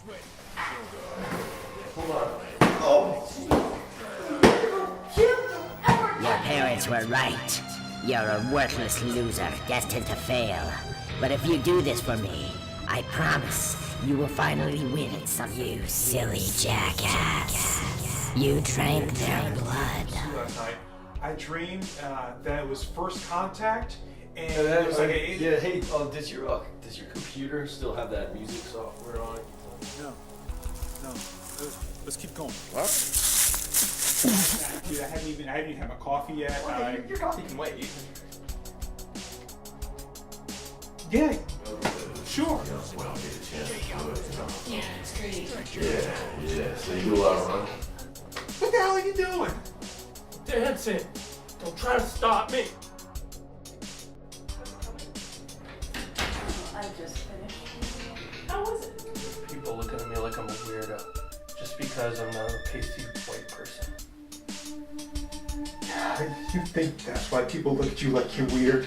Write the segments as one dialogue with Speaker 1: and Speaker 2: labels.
Speaker 1: Your parents were right. You're a worthless loser, destined to fail. But if you do this for me, I promise you will finally win at some, you silly jackass. You drank their blood.
Speaker 2: Last night, I dreamed that it was first contact, and it was like
Speaker 3: hey, does your computer still have that music software on it?
Speaker 2: No. Let's keep going.
Speaker 3: What?
Speaker 2: Dude, I haven't even had my coffee yet.
Speaker 3: Your coffee can wait.
Speaker 2: Yeah, sure.
Speaker 3: Well, I'll get a chance to do it. Yeah, it's great. Yeah. So you do a lot of running?
Speaker 2: What the hell are you doing?
Speaker 4: Dancing. Don't try to stop me.
Speaker 5: I just finished.
Speaker 4: How was it? People looking at me like I'm a weirdo just because I'm not a pasty white person.
Speaker 2: You think that's why people look at you like you're weird?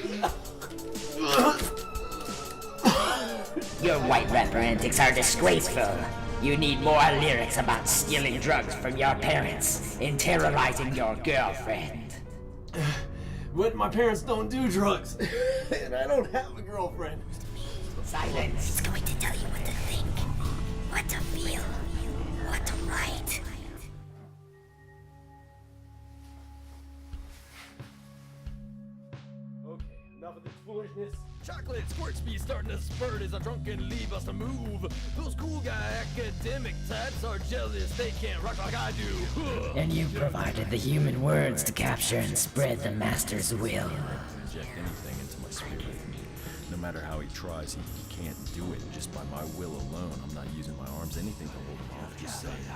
Speaker 1: Your white rapper antics are disgraceful. You need more lyrics about stealing drugs from your parents and terrorizing your girlfriend.
Speaker 3: But my parents don't do drugs. And I don't have a girlfriend.
Speaker 1: Silence. He's going to tell you what to think, what to feel, what to write.
Speaker 3: Okay, enough of this foolishness. Chocolate squirts me starting to spurt as I drunkenly bust a move. Those cool guy academic types are jealous, they can't rock like I do.
Speaker 1: And you provided the human words to capture and spread the master's will.
Speaker 6: Inject anything into my spirit. No matter how he tries, he can't do it just by my will alone. I'm not using my arms, anything to hold him off. Just saying no.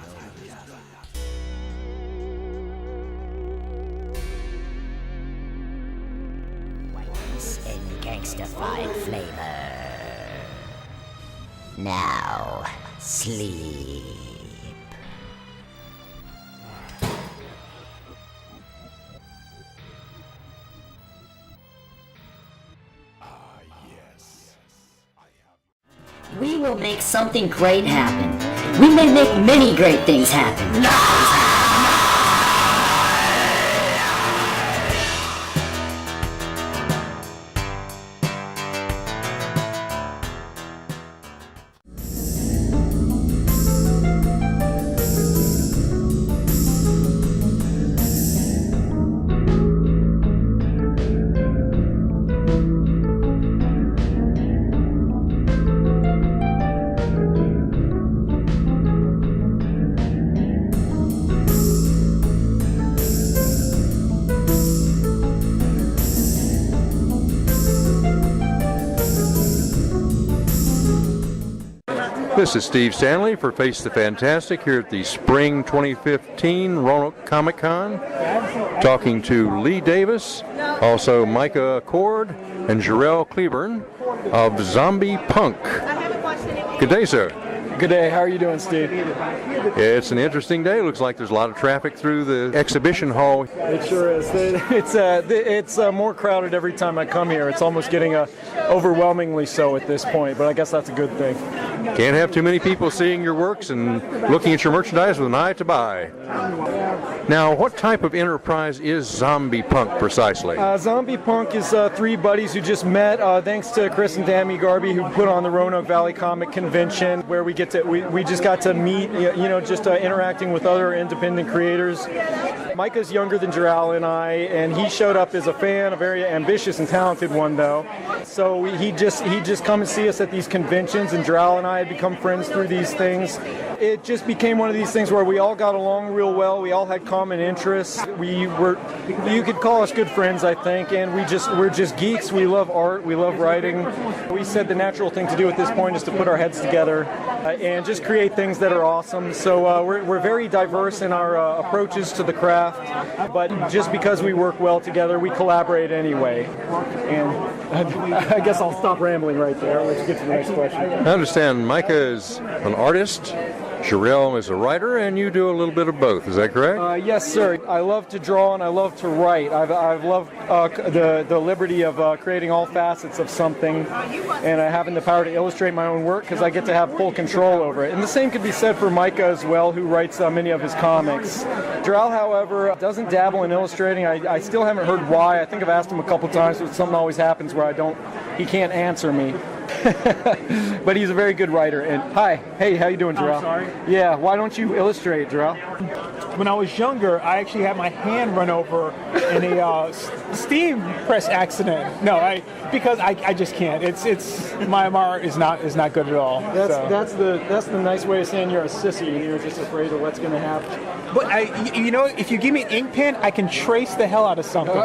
Speaker 1: In gangsta-fied flavor. Now, sleep. We will make something great happen. We may make many great things happen.
Speaker 7: This is Steve Stanley for Face the Fantastic here at the Spring 2015 Roanoke Comic Con, talking to Lee Davis, also Micah Accord, and Jarrell Cleburne of Zombie Punk. Good day, sir.
Speaker 8: Good day. How are you doing, Steve?
Speaker 7: It's an interesting day. Looks like there's a lot of traffic through the exhibition hall.
Speaker 8: It sure is. It's more crowded every time I come here. It's almost getting overwhelmingly so at this point, but I guess that's a good thing.
Speaker 7: Can't have too many people seeing your works and looking at your merchandise with an eye to buy. Now, what type of enterprise is Zombie Punk precisely?
Speaker 8: Zombie Punk is three buddies who just met thanks to Chris and Tammy Garby, who put on the Roanoke Valley Comic Convention, where we just got to meet, just interacting with other independent creators. Micah's younger than Jarrell and I, and he showed up as a fan, a very ambitious and talented one, though. So he'd just come and see us at these conventions, and Jarrell and I had become friends through these things. It just became one of these things where we all got along real well. We all had common interests. You could call us good friends, I think, and we're just geeks. We love art. We love writing. We said the natural thing to do at this point is to put our heads together and just create things that are awesome. So we're very diverse in our approaches to the craft, but just because we work well together, we collaborate anyway. And I guess I'll stop rambling right there. Let's get to the next question.
Speaker 7: I understand Micah is an artist, Jarrell is a writer, and you do a little bit of both. Is that correct?
Speaker 8: Yes, sir. I love to draw and I love to write. I've loved the liberty of creating all facets of something, and having the power to illustrate my own work because I get to have full control over it. And the same could be said for Micah as well, who writes many of his comics. Jarrell, however, doesn't dabble in illustrating. I still haven't heard why. I think I've asked him a couple times, but something always happens where he can't answer me. But he's a very good writer. And hey, how you doing, Jarrell?
Speaker 5: I'm sorry?
Speaker 8: Yeah, why don't you illustrate, Jarrell?
Speaker 5: When I was younger, I actually had my hand run over in a steam press accident. No, because I just can't. It's my art is not good at all.
Speaker 8: That's the nice way of saying you're a sissy and you're just afraid of what's going to happen.
Speaker 5: But if you give me an ink pen, I can trace the hell out of something.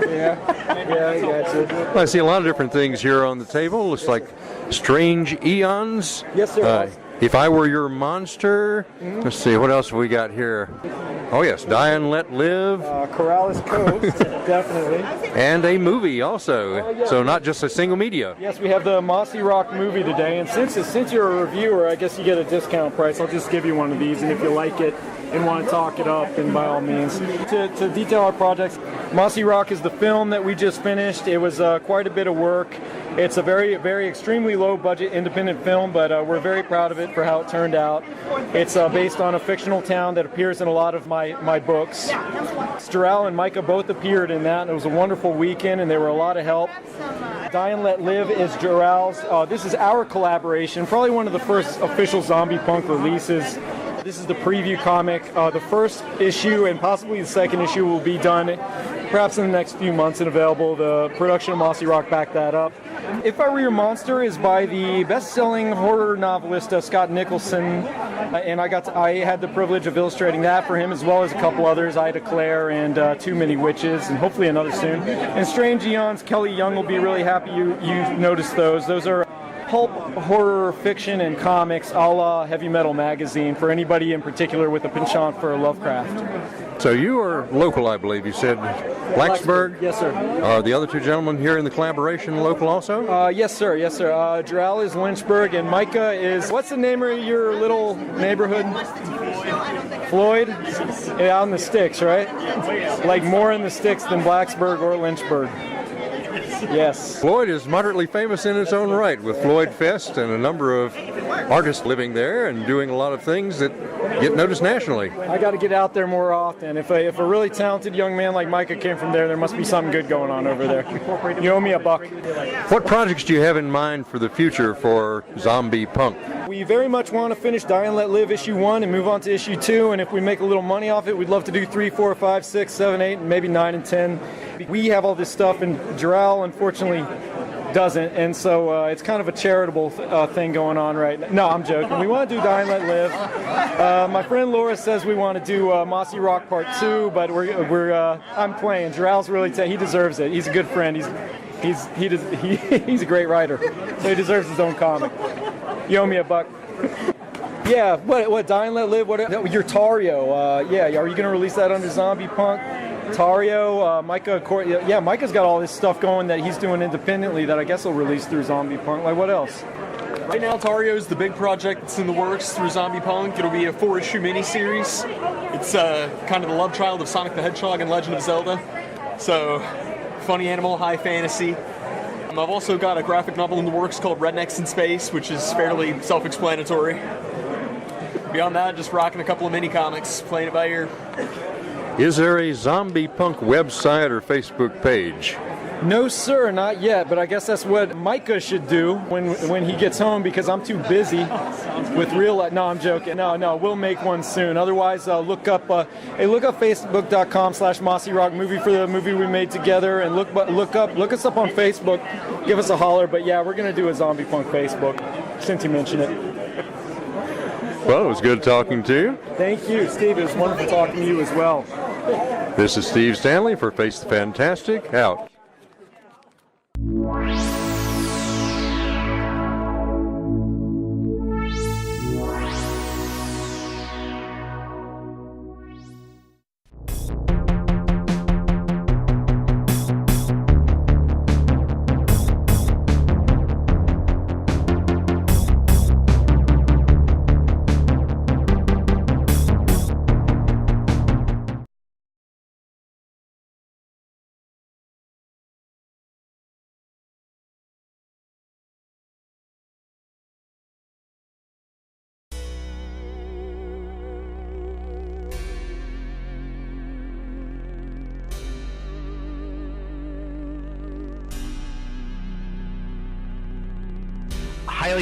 Speaker 8: Yeah, I got you.
Speaker 7: Well, I see a lot of different things here on the table. Looks like Strange Eons.
Speaker 8: Yes, sir.
Speaker 7: If I Were Your Monster. Let's see, what else have we got here? Oh, yes, Die and Let Live.
Speaker 8: Corrales Coast, definitely.
Speaker 7: And a movie also. So not just a single media.
Speaker 8: Yes, we have the Mossy Rock movie today. And since you're a reviewer, I guess you get a discount price. I'll just give you one of these. And if you like it and want to talk it up, then by all means. To detail our projects, Mossy Rock is the film that we just finished. It was quite a bit of work. It's a very, very extremely low-budget independent film, but we're very proud of it for how it turned out. It's based on a fictional town that appears in a lot of my books. Jarrell and Micah both appeared in that, and it was a wonderful weekend, and they were a lot of help. Die and Let Live is Jarrell's. This is our collaboration, probably one of the first official Zombie Punk releases. This is the preview comic. The first issue and possibly the second issue will be done perhaps in the next few months and available. The production of Mossy Rock backed that up. If I Were Your Monster is by the best-selling horror novelist Scott Nicholson, and I had the privilege of illustrating that for him, as well as a couple others, Ida Claire and Too Many Witches, and hopefully another soon. And Strange Eons, Kelly Young will be really happy you noticed those. Those are pulp horror fiction and comics a la Heavy Metal Magazine for anybody in particular with a penchant for Lovecraft.
Speaker 7: So you are local, I believe. You said Blacksburg?
Speaker 8: Yes, sir.
Speaker 7: Are the other two gentlemen here in the collaboration local also?
Speaker 8: Yes, sir. Yes, sir. Jarrell is Lynchburg, and Micah is... What's the name of your little neighborhood? Floyd? Yeah, out in the sticks, right? Like more in the sticks than Blacksburg or Lynchburg. Yes.
Speaker 7: Floyd is moderately famous in its own right, with Floyd Fest and a number of artists living there and doing a lot of things that get noticed nationally.
Speaker 8: I got to get out there more often. If a really talented young man like Micah came from there must be something good going on over there. You owe me a buck.
Speaker 7: What projects do you have in mind for the future for Zombie Punk?
Speaker 8: We very much want to finish Die and Let Live issue 1 and move on to issue 2, and if we make a little money off it, we'd love to do 3, 4, 5, 6, 7, 8, and maybe 9 and 10. We have all this stuff, and Jarrell, unfortunately, doesn't, and so it's kind of a charitable thing going on right now. No, I'm joking. We want to do Die and Let Live. My friend Laura says we want to do Mossy Rock Part 2, but I'm playing. Jarrell's really he deserves it. He's a good friend. He's a great writer, so he deserves his own comic. You owe me a buck. Yeah, what? Die and Let Live? What? Your Tario. Yeah, are you going to release that under Zombie Punk? Tario, Micah, yeah, Micah's got all this stuff going that he's doing independently that I guess will release through Zombie Punk. Like, what else?
Speaker 9: Right now, Tario's the big project that's in the works through Zombie Punk. It'll be a 4-issue miniseries. It's kind of the love child of Sonic the Hedgehog and Legend of Zelda. So, funny animal, high fantasy. I've also got a graphic novel in the works called Rednecks in Space, which is fairly self-explanatory. Beyond that, just rocking a couple of mini-comics, playing it by ear.
Speaker 7: Is there a Zombie Punk website or Facebook page?
Speaker 8: No, sir, not yet, but I guess that's what Micah should do when he gets home, because I'm too busy with real life. No, I'm joking. No, we'll make one soon. Otherwise, look up facebook.com/Mossy Rock Movie for the movie we made together, and look us up on Facebook. Give us a holler. But yeah, we're gonna do a Zombie Punk Facebook since you mentioned it.
Speaker 7: Well, it was good talking to you.
Speaker 8: Thank you, Steve. It was wonderful talking to you as well.
Speaker 7: This is Steve Stanley for Face the Fantastic, out.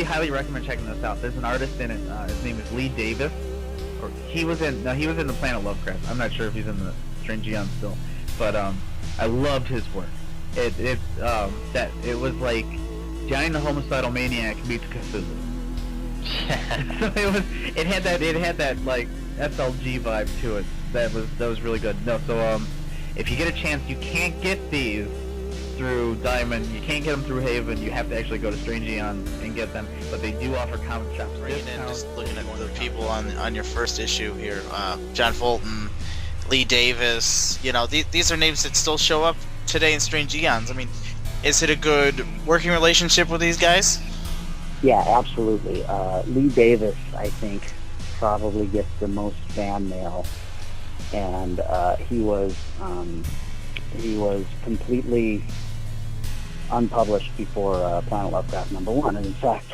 Speaker 10: highly recommend checking this out. There's an artist in it. His name is Lee Davis, or he was in the Planet Lovecraft. I'm not sure if he's in the Strange Eon still, but I loved his work. It was like Johnny the Homicidal Maniac meets Cthulhu. So it had that like SLG vibe to it. That was really good. No, so if you get a chance, you can't get these through Diamond. You can't get them through Haven. You have to actually go to Strange Eon and get them. But they do offer comic shops.
Speaker 11: Just looking at the people on your first issue here, John Fulton, Lee Davis. You know, these are names that still show up today in Strange Eons. I mean, is it a good working relationship with these guys?
Speaker 12: Yeah, absolutely. Lee Davis, I think, probably gets the most fan mail, and he was completely unpublished before Planet Lovecraft #1, and in fact,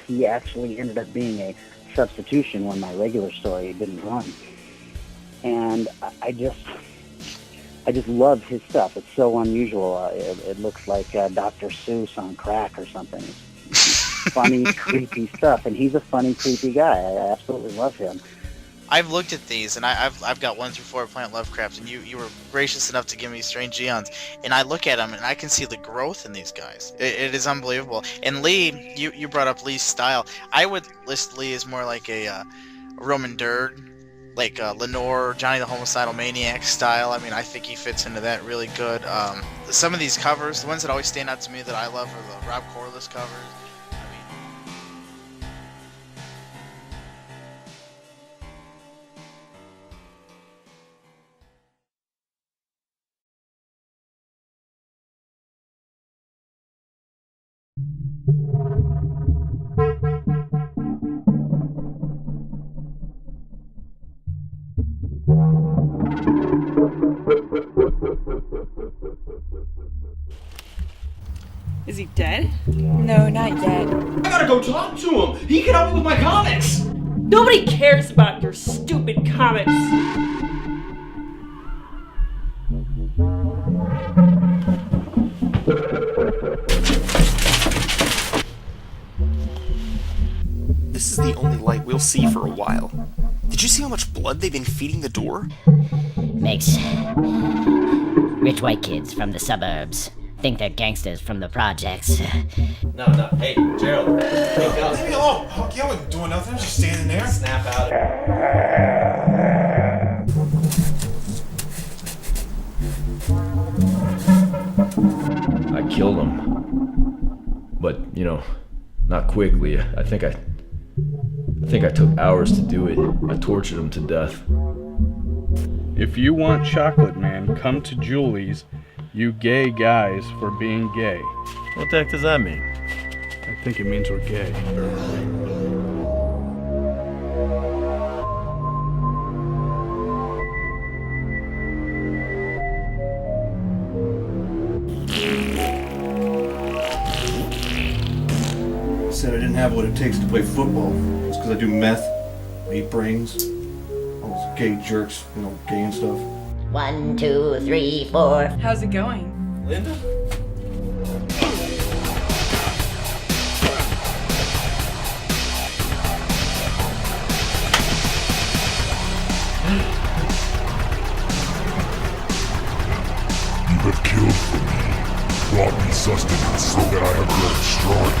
Speaker 12: he actually ended up being a substitution when my regular story didn't run. And I just love his stuff. It's so unusual. It looks like Dr. Seuss on crack or something. Funny, creepy stuff, and he's a funny, creepy guy. I absolutely love him.
Speaker 11: I've looked at these, and I've got 1 through 4 of Planet Lovecraft, and you were gracious enough to give me Strange Eons, and I look at them, and I can see the growth in these guys. It is unbelievable. And Lee, you brought up Lee's style. I would list Lee as more like a Roman Dirge, like Lenore, Johnny the Homicidal Maniac style. I mean, I think he fits into that really good. Some of these covers, the ones that always stand out to me that I love are the Rob Corliss covers.
Speaker 13: Is he dead? No, not yet.
Speaker 3: I gotta go talk to him. He can help me with my comics.
Speaker 13: Nobody cares about your stupid comics.
Speaker 14: This is the only light we'll see for a while. Did you see how much blood they've been feeding the door?
Speaker 1: Makes rich white kids from the suburbs think they're gangsters from the projects.
Speaker 15: No. Hey, Gerald. Wake up.
Speaker 2: Leave me alone. Huck, I wasn't doing nothing. I was just standing there.
Speaker 15: Snap out of it.
Speaker 6: I killed him. But, you know, not quickly. I think I took hours to do it. I tortured him to death.
Speaker 16: If you want chocolate, man, come to Julie's. You gay guys for being gay.
Speaker 6: What the heck does that mean?
Speaker 16: I think it means we're gay.
Speaker 17: Said I didn't have what it takes to play football. It's because I do meth, I eat brains, all those gay jerks, you know, gay and stuff.
Speaker 1: 1, 2, 3, 4.
Speaker 13: How's it going?
Speaker 15: Linda?
Speaker 18: You have killed for me, brought me sustenance so that I have grown strong.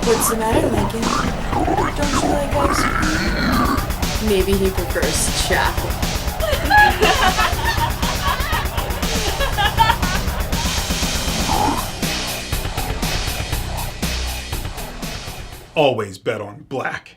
Speaker 19: What's the matter, Lincoln? Don't you like ice cream? Maybe he prefers chocolate.
Speaker 2: Always bet on black.